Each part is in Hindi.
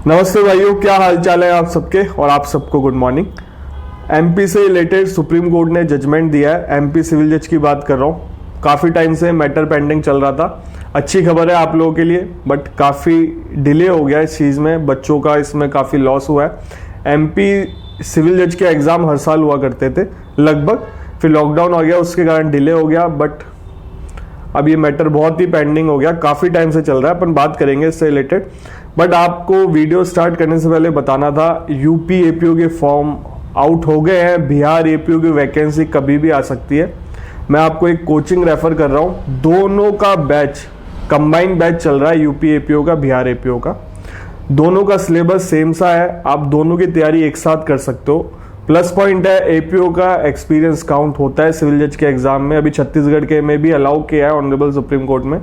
नमस्ते भाइयों, क्या हाल चाल है आप सबके और आप सबको गुड मॉर्निंग। एमपी से रिलेटेड सुप्रीम कोर्ट ने जजमेंट दिया है। एमपी सिविल जज की बात कर रहा हूँ। काफ़ी टाइम से मैटर पेंडिंग चल रहा था। अच्छी खबर है आप लोगों के लिए, बट काफ़ी डिले हो गया इस चीज़ में। बच्चों का इसमें काफ़ी लॉस हुआ है। एमपी सिविल जज के एग्ज़ाम हर साल हुआ करते थे लगभग, फिर लॉकडाउन हो गया, उसके कारण डिले हो गया। बट अब ये मैटर बहुत ही पेंडिंग हो गया, काफ़ी टाइम से चल रहा है। अपन बात करेंगे इससे रिलेटेड। बट आपको वीडियो स्टार्ट करने से पहले बताना था, यूपी एपीओ के फॉर्म आउट हो गए हैं। बिहार एपीओ की वैकेंसी कभी भी आ सकती है। मैं आपको एक कोचिंग रेफर कर रहा हूँ। दोनों का बैच, कंबाइंड बैच चल रहा है, यूपी एपीओ का, बिहार एपीओ का। दोनों का सिलेबस सेम सा है। आप दोनों की तैयारी एक साथ कर सकते हो। प्लस पॉइंट है, एपीओ का एक्सपीरियंस काउंट होता है सिविल जज के एग्जाम में। अभी छत्तीसगढ़ के में भी अलाउ किया है ऑनरेबल सुप्रीम कोर्ट में।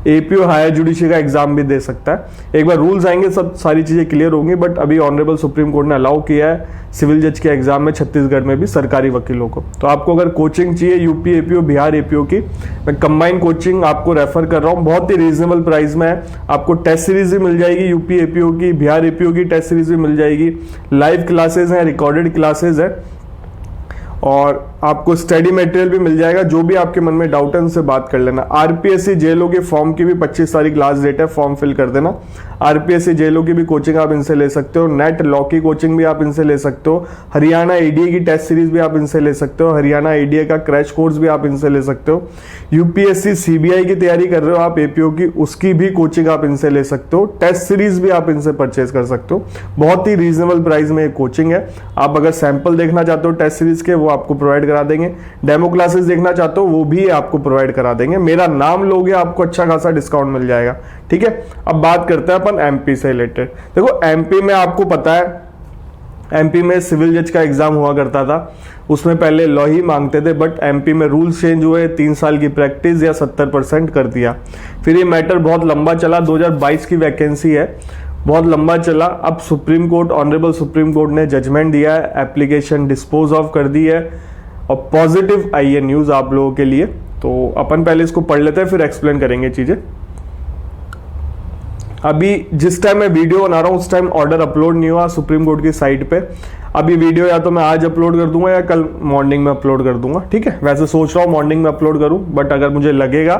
एपीओ हायर जुडिशरी का एग्जाम भी दे सकता है। एक बार रूल्स आएंगे सब सारी चीज़ें क्लियर होंगी। बट अभी ऑनरेबल सुप्रीम कोर्ट ने अलाउ किया है सिविल जज के एग्जाम में छत्तीसगढ़ में भी सरकारी वकीलों को। तो आपको अगर कोचिंग चाहिए यूपी एपीओ बिहार एपीओ की, मैं कंबाइंड कोचिंग आपको रेफर कर रहा हूँ। बहुत ही रीजनेबल प्राइस में है। आपको टेस्ट सीरीज भी मिल जाएगी, यूपी एपीओ की, बिहार एपीओ की टेस्ट सीरीज भी मिल जाएगी। लाइव क्लासेज हैं, रिकॉर्डेड क्लासेज है, और आपको स्टडी मटेरियल भी मिल जाएगा। जो भी आपके मन में डाउट है उनसे बात कर लेना। आरपीएससी जेएलओ के फॉर्म की भी 25 तारीख लास्ट डेट है, फॉर्म फिल कर देना। आरपीएससी जेएलओ की भी कोचिंग आप इनसे ले सकते हो। नेट लॉ की कोचिंग भी आप इनसे ले सकते हो। हरियाणा एडीए की टेस्ट सीरीज भी आप इनसे ले सकते हो। हरियाणा एडीए का क्रैश कोर्स भी आप इनसे ले सकते हो। यूपीएससी सीबीआई की तैयारी कर रहे हो आप एपीओ की, उसकी भी कोचिंग आप इनसे ले सकते हो। टेस्ट सीरीज भी आप इनसे परचेज कर सकते हो। बहुत ही रीजनेबल प्राइस में एक कोचिंग है। आप अगर सैंपल देखना चाहते हो टेस्ट सीरीज के, वो आपको प्रोवाइड करा देंगे। डेमो क्लासेस देखना चाहते हो, वो भी आपको प्रोवाइड करा देंगे। मेरा नाम लोगे, आपको अच्छा खासा डिस्काउंट मिल जाएगा। ठीक है, अब बात करते हैं अपन एमपी से रिलेटेड। देखो, एमपी में आपको पता है, एमपी में सिविल जज का एग्जाम हुआ करता था। उसमें पहले लॉ ही मांगते थे, बट एमपी में रूल्स चेंज हुए। 3 साल की प्रैक्टिस या 70% कर दिया। फिर ये मैटर बहुत लंबा चला। 2022 की वैकेंसी है, बहुत लंबा चला। अब supreme court, honourable supreme court ने जजमेंट दिया है, एप्लीकेशन डिस्पोज ऑफ कर दी है, और पॉजिटिव आई है न्यूज आप लोगों के लिए। तो अपन पहले इसको पढ़ लेते हैं, फिर एक्सप्लेन करेंगे चीजें। अभी जिस टाइम मैं वीडियो बना रहा हूँ उस टाइम ऑर्डर अपलोड नहीं हुआ सुप्रीम कोर्ट की साइट पे। अभी वीडियो या तो मैं आज अपलोड कर दूंगा या कल मॉर्निंग में अपलोड कर दूंगा। ठीक है, वैसे सोच रहा हूँ मॉर्निंग में अपलोड करूँ, बट अगर मुझे लगेगा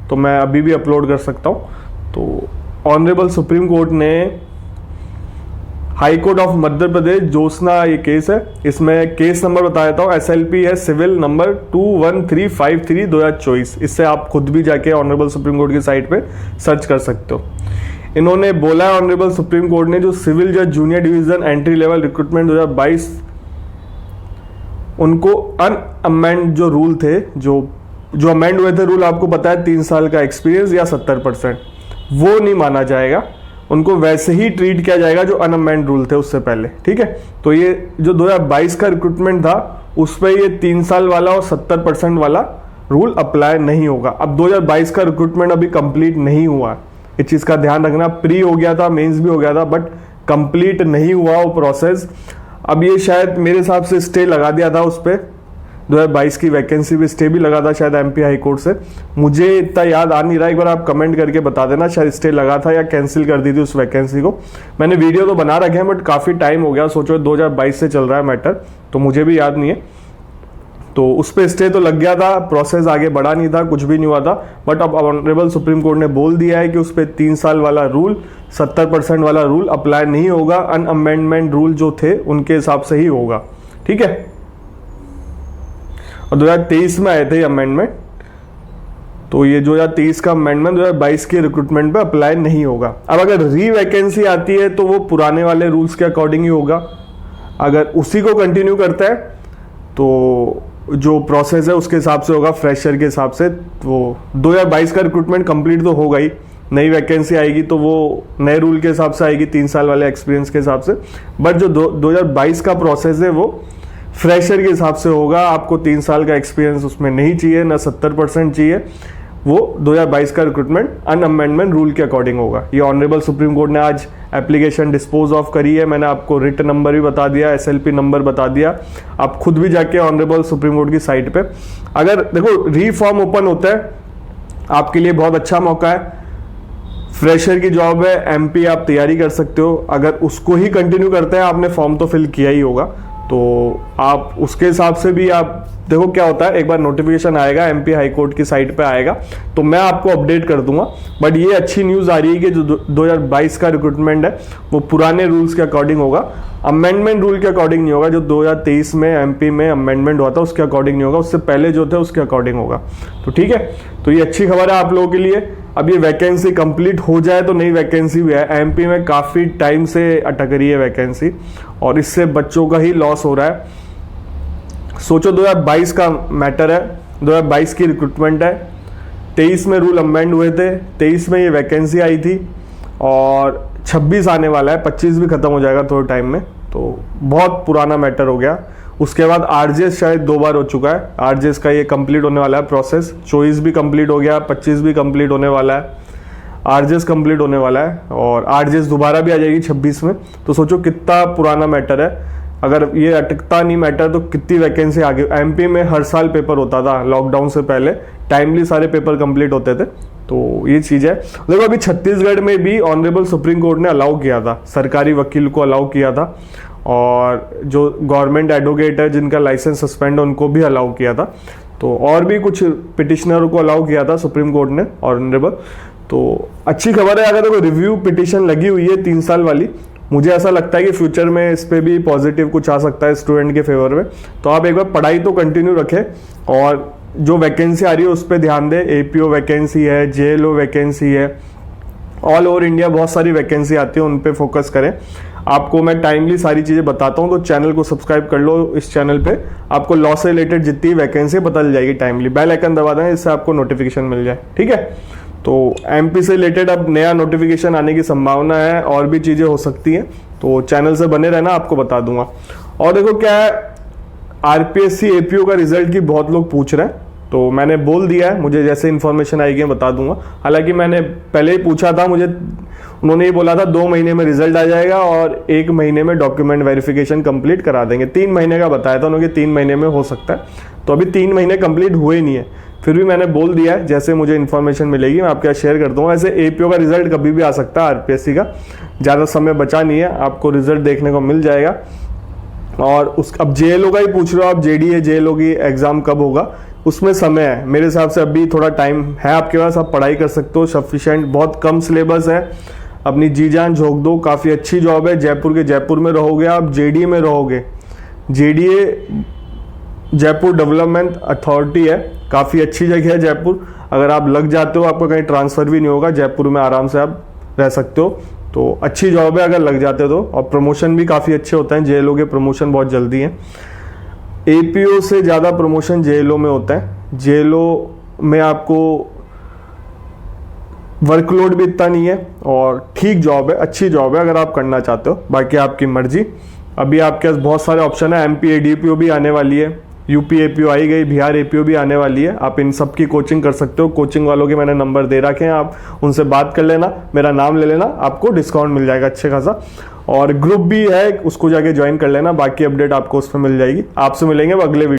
तो मैं अभी भी अपलोड कर सकता हूँ। तो ऑनरेबल सुप्रीम कोर्ट ने high court of Madhya Pradesh जोसना ये केस है। इसमें केस नंबर बता देता हूँ। एसएलपी है सिविल नंबर 21353 2024। इससे आप खुद भी जाके ऑनरेबल सुप्रीम कोर्ट की साइट पे सर्च कर सकते हो। इन्होंने बोला है ऑनरेबल सुप्रीम कोर्ट ने, जो सिविल जज junior division entry level recruitment 2022, उनको अनअमेंड जो रूल थे, जो अमेंड हुए थे रूल, आपको पता है 3 साल का एक्सपीरियंस या 70%, वो नहीं माना जाएगा। उनको वैसे ही ट्रीट किया जाएगा जो अनअमेंड रूल थे उससे पहले। ठीक है, तो ये जो 2022 का रिक्रूटमेंट था उस पर ये 3 साल वाला और 70% वाला रूल अप्लाई नहीं होगा। अब 2022 का रिक्रूटमेंट अभी कंप्लीट नहीं हुआ, इस चीज का ध्यान रखना। प्री हो गया था, मेंस भी हो गया था, बट कंप्लीट नहीं हुआ वो प्रोसेस। अब ये शायद मेरे हिसाब से स्टे लगा दिया था उस पर। 2022 की वैकेंसी भी स्टे भी लगा था शायद एमपी हाई कोर्ट से। मुझे इतना याद आ नहीं रहा, एक बार आप कमेंट करके बता देना शायद स्टे लगा था या कैंसिल कर दी थी उस वैकेंसी को। मैंने वीडियो तो बना रखे हैं, बट काफ़ी टाइम हो गया। सोचो 2022 से चल रहा है मैटर, तो मुझे भी याद नहीं है। तो उस पर स्टे तो लग गया था, प्रोसेस आगे बढ़ा नहीं था, कुछ भी नहीं हुआ था। बट अब ऑनरेबल सुप्रीम कोर्ट ने बोल दिया है कि उस पर 3 साल वाला रूल, 70% वाला रूल अप्लाई नहीं होगा। अनअमेंडमेंट रूल जो थे उनके हिसाब से ही होगा। ठीक है, और 2023 में आए थे अमेंडमेंट, तो ये 2023 का अमेंडमेंट 2022 के रिक्रूटमेंट पे अप्लाई नहीं होगा। अब अगर री वैकेंसी आती है तो वो पुराने वाले रूल्स के अकॉर्डिंग ही होगा। अगर उसी को कंटिन्यू करता है तो जो प्रोसेस है उसके हिसाब से होगा, फ्रेशर के हिसाब से। तो 2022 का रिक्रूटमेंट कंप्लीट तो होगा ही, नई वैकेंसी आएगी तो वो नए रूल के हिसाब से आएगी, 3 साल वाले एक्सपीरियंस के हिसाब से। बट जो 2022 का प्रोसेस है वो फ्रेशर के हिसाब से होगा। आपको 3 साल का एक्सपीरियंस उसमें नहीं चाहिए, ना 70% चाहिए। वो 2022 का रिक्रूटमेंट अनअमेंडमेंट रूल के अकॉर्डिंग होगा। ये ऑनरेबल सुप्रीम कोर्ट ने आज एप्लीकेशन डिस्पोज ऑफ करी है। मैंने आपको रिट नंबर भी बता दिया, एसएलपी नंबर बता दिया। आप खुद भी जाके ऑनरेबल सुप्रीम कोर्ट की साइट पे, अगर देखो री फॉर्म ओपन होता है, आपके लिए बहुत अच्छा मौका है। फ्रेशर की जॉब है, एमपी आप तैयारी कर सकते हो। अगर उसको ही कंटिन्यू करते हैं, आपने फॉर्म तो फिल किया ही होगा, तो आप उसके हिसाब से भी आप देखो क्या होता है। एक बार नोटिफिकेशन आएगा, एमपी हाई कोर्ट की साइट पे आएगा, तो मैं आपको अपडेट कर दूंगा। बट ये अच्छी न्यूज़ आ रही है कि जो 2022 का रिक्रूटमेंट है वो पुराने रूल्स के अकॉर्डिंग होगा, अमेंडमेंट रूल के अकॉर्डिंग नहीं होगा। जो 2023 में एमपी में अमेंडमेंट हुआ था उसके अकॉर्डिंग नहीं होगा, उससे पहले जो थे उसके अकॉर्डिंग होगा। तो ठीक है, तो ये अच्छी खबर है आप लोगों के लिए। अब ये वैकेंसी कंप्लीट हो जाए तो नई वैकेंसी भी है। एमपी में काफ़ी टाइम से अटक रही है वैकेंसी, और इससे बच्चों का ही लॉस हो रहा है। सोचो 2022 का मैटर है, 2022 की रिक्रूटमेंट है, 23 में रूल अमेंड हुए थे, 23 में ये वैकेंसी आई थी, और 26 आने वाला है, 25 भी खत्म हो जाएगा थोड़े टाइम में। तो बहुत पुराना मैटर हो गया। उसके बाद आरजेएस शायद 2 बार हो चुका है, आरजेएस का ये कंप्लीट होने वाला है प्रोसेस। 24 भी कंप्लीट हो गया, 25 भी कंप्लीट होने वाला है, आरजेएस कंप्लीट होने वाला है, और आरजेएस दोबारा भी आ जाएगी 26 में। तो सोचो कितना पुराना मैटर है। अगर ये अटकता नहीं मैटर तो कितनी वैकेंसी आगे। एमपी में हर साल पेपर होता था लॉकडाउन से पहले, टाइमली सारे पेपर कंप्लीट होते थे। तो ये चीज़ है। देखो अभी छत्तीसगढ़ में भी ऑनरेबल सुप्रीम कोर्ट ने अलाउ किया था, सरकारी वकील को अलाउ किया था, और जो गवर्नमेंट एडवोकेट है जिनका लाइसेंस सस्पेंड है उनको भी अलाउ किया था। तो और भी कुछ पिटिशनरों को अलाउ किया था सुप्रीम कोर्ट ने ऑनरेबल। तो अच्छी खबर है। अगर देखो रिव्यू पिटिशन लगी हुई है 3 साल वाली, मुझे ऐसा लगता है कि फ्यूचर में इस पर भी पॉजिटिव कुछ आ सकता है स्टूडेंट के फेवर में। तो आप एक बार पढ़ाई तो कंटिन्यू रखें, और जो वैकेंसी आ रही है उस पर ध्यान दें। एपीओ वैकेंसी है, जेएलओ वैकेंसी है, ऑल ओवर इंडिया बहुत सारी वैकेंसी आती है, उन पे फोकस करें। आपको मैं टाइमली सारी चीज़ें बताता हूँ, तो चैनल को सब्सक्राइब कर लो। इस चैनल पे आपको लॉ से रिलेटेड जितनी वैकेंसी बता जाएगी टाइमली। बेल आइकन दबा दें, इससे आपको नोटिफिकेशन मिल जाए। ठीक है, तो एमपी से रिलेटेड अब नया नोटिफिकेशन आने की संभावना है, और भी चीज़ें हो सकती हैं, तो चैनल से बने रहना, आपको बता दूंगा। और देखो क्या है, आरपीएससी एपीओ का रिजल्ट की बहुत लोग पूछ रहे हैं, तो मैंने बोल दिया है, मुझे जैसे इन्फॉर्मेशन आएगी बता दूंगा। हालांकि मैंने पहले ही पूछा था, मुझे उन्होंने ये बोला था 2 महीने में रिजल्ट आ जाएगा और 1 महीने में डॉक्यूमेंट वेरिफिकेशन कंप्लीट करा देंगे। 3 महीने का बताया था उन्होंने, 3 महीने में हो सकता है। तो अभी 3 महीने कंप्लीट हुए नहीं है, फिर भी मैंने बोल दिया है, जैसे मुझे इन्फॉर्मेशन मिलेगी मैं आपके साथ शेयर कर दूंगा। ऐसे एपीओ का रिजल्ट कभी भी आ सकता है, आरपीएससी का ज़्यादा समय बचा नहीं है, आपको रिजल्ट देखने को मिल जाएगा। और उस अब जेएलओ का ही पूछ रहे हो आप, जेडीए जेएलओ की एग्जाम कब होगा, उसमें समय है मेरे हिसाब से, अभी थोड़ा टाइम है आपके पास, आप पढ़ाई कर सकते हो सफिशिएंट। बहुत कम सिलेबस है, अपनी जी जान झोंक दो, काफ़ी अच्छी जॉब है। जयपुर के जयपुर में रहोगे आप, जेडीए में रहोगे। जेडीए जयपुर डेवलपमेंट अथॉरिटी है, काफ़ी अच्छी जगह है जयपुर। अगर आप लग जाते हो, आपका कहीं ट्रांसफ़र भी नहीं होगा, जयपुर में आराम से आप रह सकते हो। तो अच्छी जॉब है अगर लग जाते हो तो, और प्रमोशन भी काफ़ी अच्छे होते हैं, जेएलओ के प्रमोशन बहुत जल्दी हैं। एपीओ से ज़्यादा प्रमोशन जेएलओ में होता है। जेएलओ में आपको वर्कलोड भी इतना नहीं है, और ठीक जॉब है, अच्छी जॉब है अगर आप करना चाहते हो। बाकी आपकी मर्जी। अभी आपके पास बहुत सारे ऑप्शन है, एमपी एडीपीओ भी आने वाली है, यूपी एपीओ आई गई, बिहार एपीओ भी आने वाली है। आप इन सब की कोचिंग कर सकते हो। कोचिंग वालों के मैंने नंबर दे रखे हैं, आप उनसे बात कर लेना, मेरा नाम ले लेना, आपको डिस्काउंट मिल जाएगा अच्छे खासा। और ग्रुप भी है, उसको जाके ज्वाइन कर लेना, बाकी अपडेट आपको उस पर मिल जाएगी। आपसे मिलेंगे अगले वीडियो।